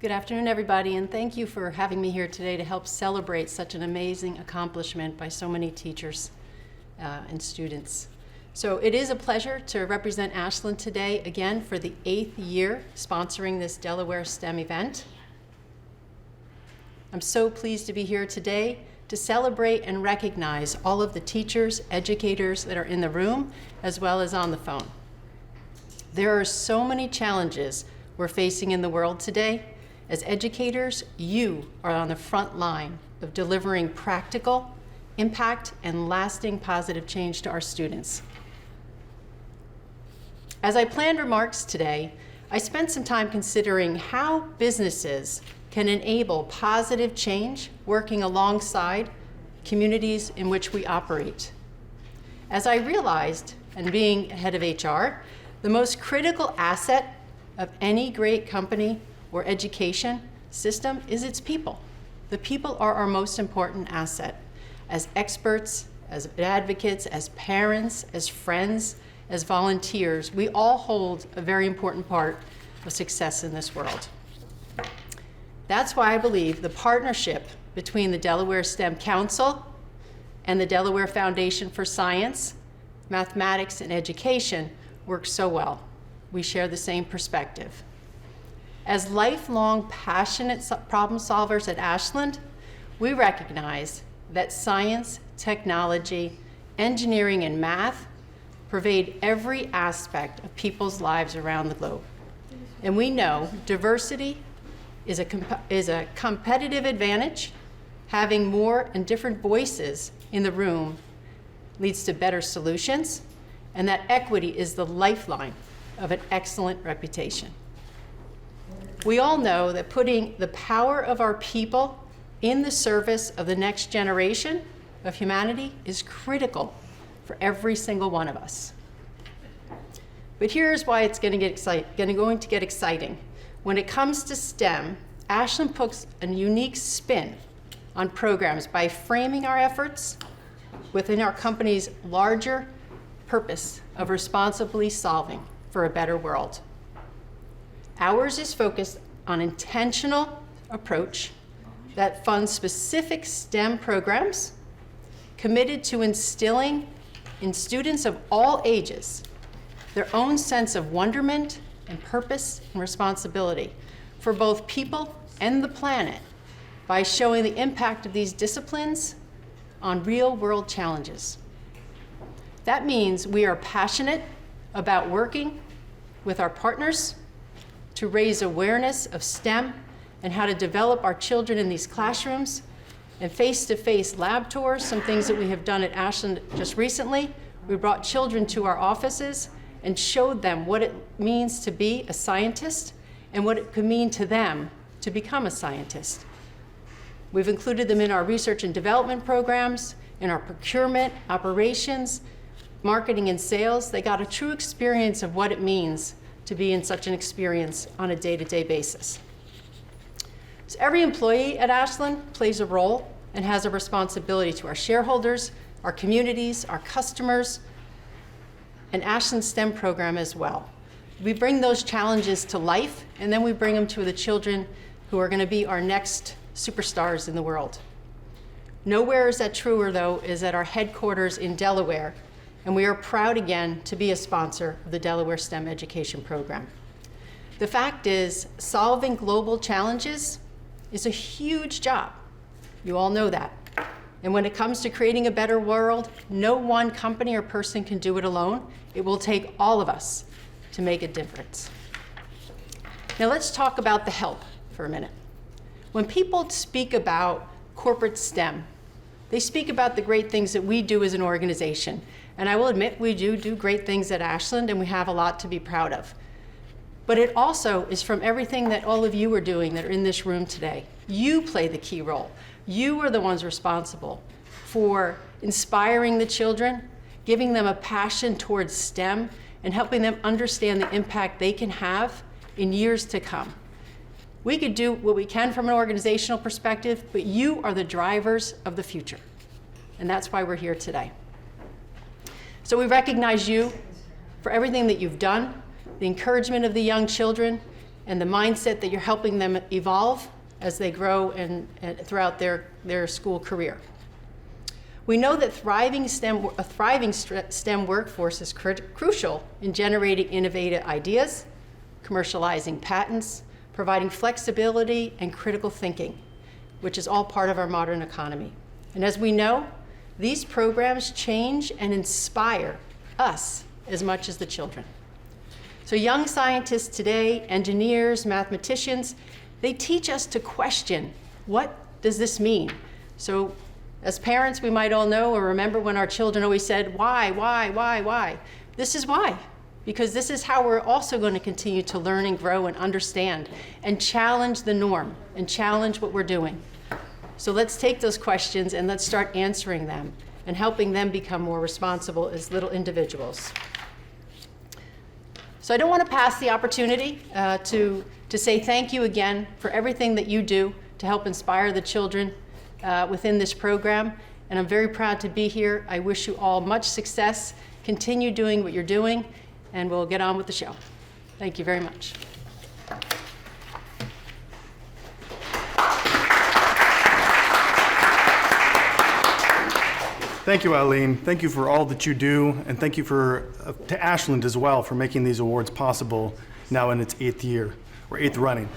Good afternoon, everybody, and thank you for having me here today to help celebrate such an amazing accomplishment by so many teachers and students. So it is a pleasure to represent Ashland today, again, for the 8th year sponsoring this Delaware STEM event. I'm so pleased to be here today to celebrate and recognize all of the teachers, educators that are in the room, as well as on the phone. There are so many challenges we're facing in the world today. As educators, you are on the front line of delivering practical impact and lasting positive change to our students. As I planned remarks today, I spent some time considering how businesses can enable positive change working alongside communities in which we operate. As I realized, and being head of HR, the most critical asset of any great company or education system is its people. The people are our most important asset. As experts, as advocates, as parents, as friends, as volunteers, we all hold a very important part of success in this world. That's why I believe the partnership between the Delaware STEM Council and the Delaware Foundation for Science, Mathematics, and Education works so well. We share the same perspective. As lifelong, passionate problem solvers at Ashland, we recognize that science, technology, engineering, and math pervade every aspect of people's lives around the globe. And we know diversity is a competitive advantage. Having more and different voices in the room leads to better solutions, and that equity is the lifeline of an excellent reputation. We all know that putting the power of our people in the service of the next generation of humanity is critical for every single one of us. But here's why it's going to get exciting. When it comes to STEM, Ashland puts a unique spin on programs by framing our efforts within our company's larger purpose of responsibly solving for a better world. Ours is focused on intentional approach that funds specific STEM programs committed to instilling in students of all ages their own sense of wonderment and purpose and responsibility for both people and the planet by showing the impact of these disciplines on real-world challenges. That means we are passionate about working with our partners to raise awareness of STEM and how to develop our children in these classrooms, and face-to-face lab tours, some things that we have done at Ashland just recently. We brought children to our offices and showed them what it means to be a scientist and what it could mean to them to become a scientist. We've included them in our research and development programs, in our procurement, operations, marketing, and sales. They got a true experience of what it means to be in such an experience on a day-to-day basis. So every employee at Ashland plays a role and has a responsibility to our shareholders, our communities, our customers, and Ashland's STEM program as well. We bring those challenges to life, and then we bring them to the children who are going to be our next superstars in the world. Nowhere is that truer, though, is at our headquarters in Delaware, and we are proud again to be a sponsor of the Delaware STEM Education Program. The fact is, solving global challenges is a huge job. You all know that. And when it comes to creating a better world, no one company or person can do it alone. It will take all of us to make a difference. Now let's talk about the help for a minute. When people speak about corporate STEM, they speak about the great things that we do as an organization. And I will admit, we do great things at Ashland, and we have a lot to be proud of. But it also is from everything that all of you are doing that are in this room today. You play the key role. You are the ones responsible for inspiring the children, giving them a passion towards STEM, and helping them understand the impact they can have in years to come. We could do what we can from an organizational perspective, but you are the drivers of the future. And that's why we're here today. So we recognize you for everything that you've done, the encouragement of the young children, and the mindset that you're helping them evolve as they grow and throughout their school career. We know that a thriving STEM workforce is crucial in generating innovative ideas, commercializing patents, providing flexibility and critical thinking, which is all part of our modern economy. And as we know, these programs change and inspire us as much as the children. So young scientists today, engineers, mathematicians, they teach us to question, what does this mean? So as parents, we might all know or remember when our children always said, why? This is why, because this is how we're also going to continue to learn and grow and understand and challenge the norm and challenge what we're doing. So let's take those questions and let's start answering them and helping them become more responsible as little individuals. So I don't want to pass the opportunity to say thank you again for everything that you do to help inspire the children within this program. And I'm very proud to be here. I wish you all much success. Continue doing what you're doing, and we'll get on with the show. Thank you very much. Thank you, Eileen. Thank you for all that you do, and thank you to Ashland as well for making these awards possible now in its 8th year, or 8th running.